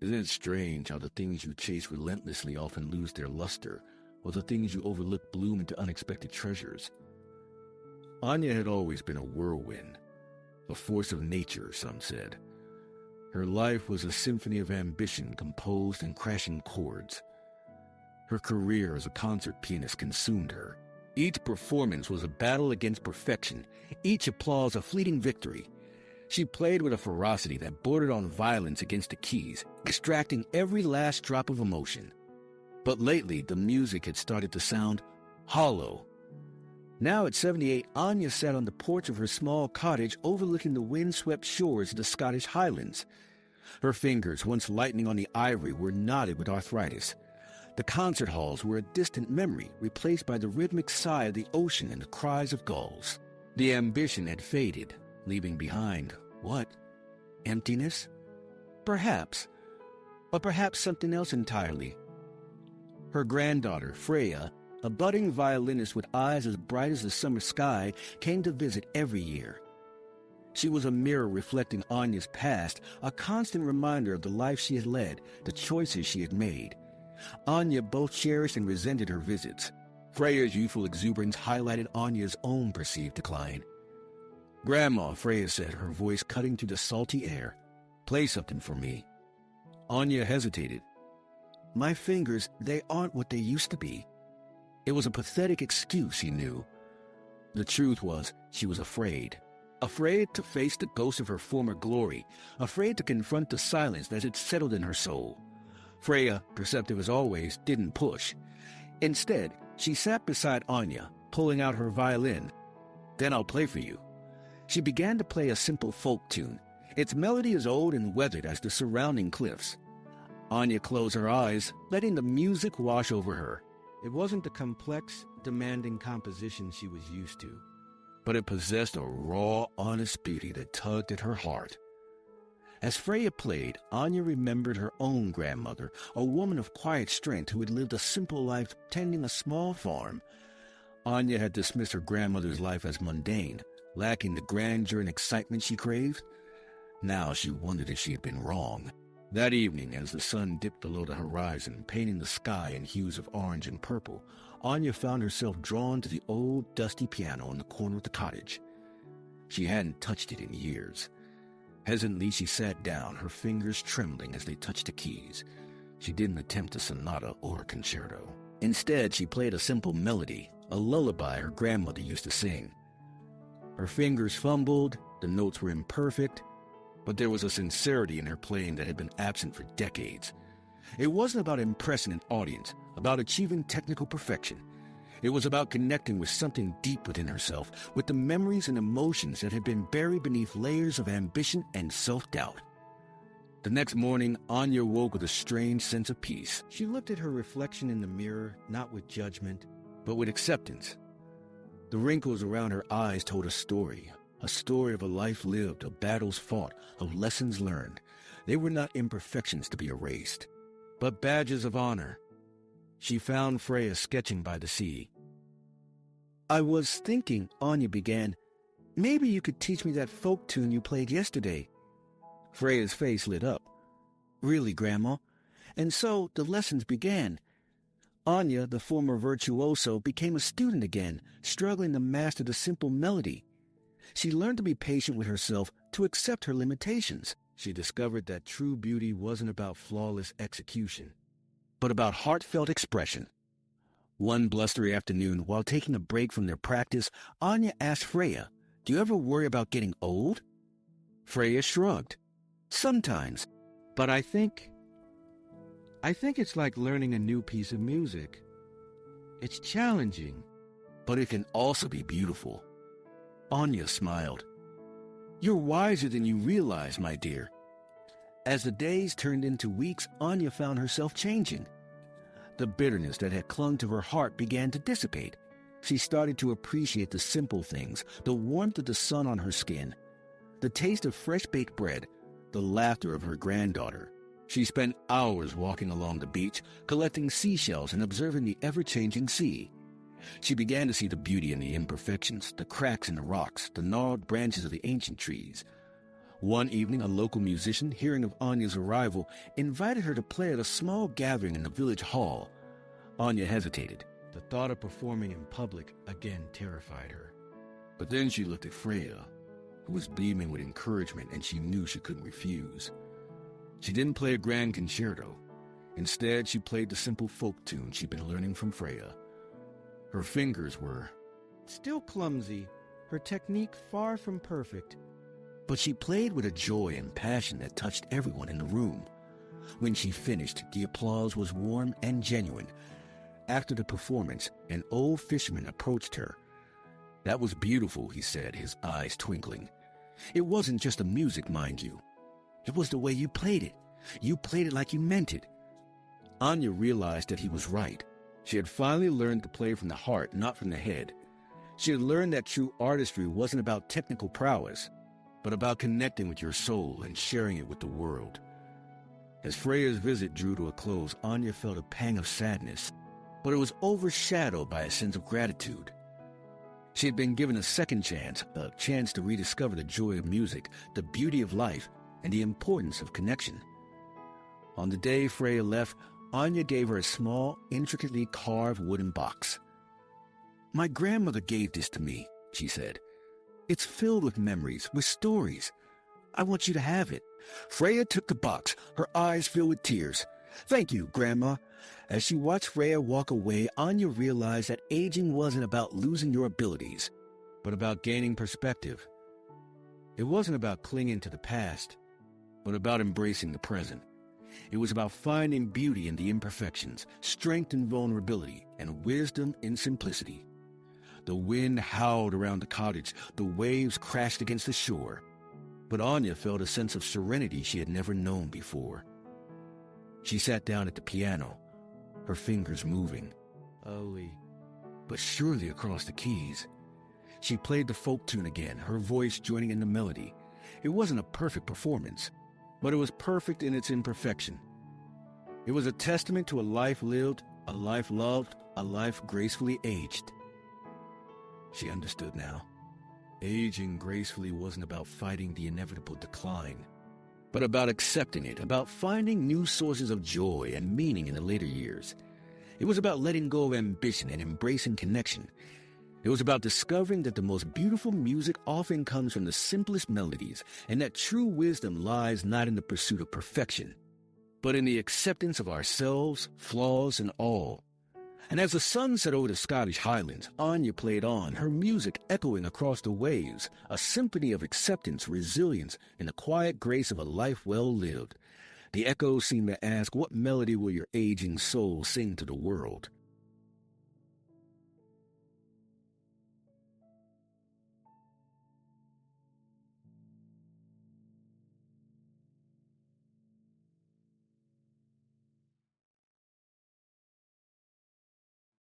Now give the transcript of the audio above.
Isn't it strange how the things you chase relentlessly often lose their luster, while the things you overlook bloom into unexpected treasures? Anya had always been a whirlwind, a force of nature, some said. Her life was a symphony of ambition composed in crashing chords. Her career as a concert pianist consumed her. Each performance was a battle against perfection, each applause a fleeting victory. She played with a ferocity that bordered on violence against the keys, extracting every last drop of emotion. But lately, the music had started to sound hollow. Now at 78, Anya sat on the porch of her small cottage overlooking the windswept shores of the Scottish Highlands. Her fingers, once lightening on the ivory, were knotted with arthritis. The concert halls were a distant memory, replaced by the rhythmic sigh of the ocean and the cries of gulls. The ambition had faded, leaving behind what? Emptiness? Perhaps. But perhaps something else entirely. Her granddaughter, Freya, a budding violinist with eyes as bright as the summer sky, came to visit every year. She was a mirror reflecting Anya's past, a constant reminder of the life she had led, the choices she had made. Anya both cherished and resented her visits. Freya's youthful exuberance highlighted Anya's own perceived decline. "Grandma," Freya said, her voice cutting through the salty air, "play something for me." Anya hesitated. "My fingers, they aren't what they used to be." It was a pathetic excuse, he knew. The truth was, she was afraid. Afraid to face the ghost of her former glory, afraid to confront the silence that had settled in her soul. Freya, perceptive as always, didn't push. Instead, she sat beside Anya, pulling out her violin. "Then I'll play for you." She began to play a simple folk tune, its melody as old and weathered as the surrounding cliffs. Anya closed her eyes, letting the music wash over her. It wasn't the complex, demanding composition she was used to, but it possessed a raw, honest beauty that tugged at her heart. As Freya played, Anya remembered her own grandmother, a woman of quiet strength who had lived a simple life tending a small farm. Anya had dismissed her grandmother's life as mundane, lacking the grandeur and excitement she craved. Now she wondered if she had been wrong. That evening, as the sun dipped below the horizon, painting the sky in hues of orange and purple, Anya found herself drawn to the old, dusty piano in the corner of the cottage. She hadn't touched it in years. Hesitantly, she sat down, her fingers trembling as they touched the keys. She didn't attempt a sonata or a concerto. Instead, she played a simple melody, a lullaby her grandmother used to sing. Her fingers fumbled, the notes were imperfect, but there was a sincerity in her playing that had been absent for decades. It wasn't about impressing an audience, about achieving technical perfection. It was about connecting with something deep within herself, with the memories and emotions that had been buried beneath layers of ambition and self-doubt. The next morning, Anya woke with a strange sense of peace. She looked at her reflection in the mirror, not with judgment, but with acceptance. The wrinkles around her eyes told a story of a life lived, of battles fought, of lessons learned. They were not imperfections to be erased, but badges of honor. She found Freya sketching by the sea. "I was thinking," Anya began, "maybe you could teach me that folk tune you played yesterday." Freya's face lit up. "Really, Grandma?" And so the lessons began. Anya, the former virtuoso, became a student again, struggling to master the simple melody. She learned to be patient with herself, to accept her limitations. She discovered that true beauty wasn't about flawless execution, but about heartfelt expression. One blustery afternoon, while taking a break from their practice, Anya asked Freya, "Do you ever worry about getting old?" Freya shrugged. "Sometimes, but I think it's like learning a new piece of music. It's challenging, but it can also be beautiful." Anya smiled. "You're wiser than you realize, my dear." As the days turned into weeks, Anya found herself changing. The bitterness that had clung to her heart began to dissipate. She started to appreciate the simple things, the warmth of the sun on her skin, the taste of fresh-baked bread, the laughter of her granddaughter. She spent hours walking along the beach, collecting seashells and observing the ever-changing sea. She began to see the beauty in the imperfections, the cracks in the rocks, the gnarled branches of the ancient trees. One evening, a local musician, hearing of Anya's arrival, invited her to play at a small gathering in the village hall. Anya hesitated. The thought of performing in public again terrified her. But then she looked at Freya, who was beaming with encouragement, and she knew she couldn't refuse. She didn't play a grand concerto. Instead, she played the simple folk tune she'd been learning from Freya. Her fingers were still clumsy, her technique far from perfect, but she played with a joy and passion that touched everyone in the room. When she finished, the applause was warm and genuine. After the performance, an old fisherman approached her. "That was beautiful," he said, his eyes twinkling. "It wasn't just the music, mind you. It was the way you played it. You played it like you meant it." Anya realized that he was right. She had finally learned to play from the heart, not from the head. She had learned that true artistry wasn't about technical prowess, but about connecting with your soul and sharing it with the world. As Freya's visit drew to a close, Anya felt a pang of sadness, but it was overshadowed by a sense of gratitude. She had been given a second chance, a chance to rediscover the joy of music, the beauty of life, and the importance of connection. On the day Freya left, Anya gave her a small, intricately carved wooden box. "My grandmother gave this to me," she said. "It's filled with memories, with stories. I want you to have it." Freya took the box, her eyes filled with tears. "Thank you, Grandma." As she watched Freya walk away, Anya realized that aging wasn't about losing your abilities, but about gaining perspective. It wasn't about clinging to the past, but about embracing the present. It was about finding beauty in the imperfections, strength in vulnerability, and wisdom in simplicity. The wind howled around the cottage, the waves crashed against the shore, but Anya felt a sense of serenity she had never known before. She sat down at the piano, her fingers moving, slowly but surely across the keys. She played the folk tune again, her voice joining in the melody. It wasn't a perfect performance, but it was perfect in its imperfection. It was a testament to a life lived, a life loved, a life gracefully aged. She understood now. Aging gracefully wasn't about fighting the inevitable decline, but about accepting it, about finding new sources of joy and meaning in the later years. It was about letting go of ambition and embracing connection. It was about discovering that the most beautiful music often comes from the simplest melodies, and that true wisdom lies not in the pursuit of perfection, but in the acceptance of ourselves, flaws, and all. And as the sun set over the Scottish Highlands, Anya played on, her music echoing across the waves, a symphony of acceptance, resilience, and the quiet grace of a life well lived. The echoes seemed to ask, what melody will your aging soul sing to the world?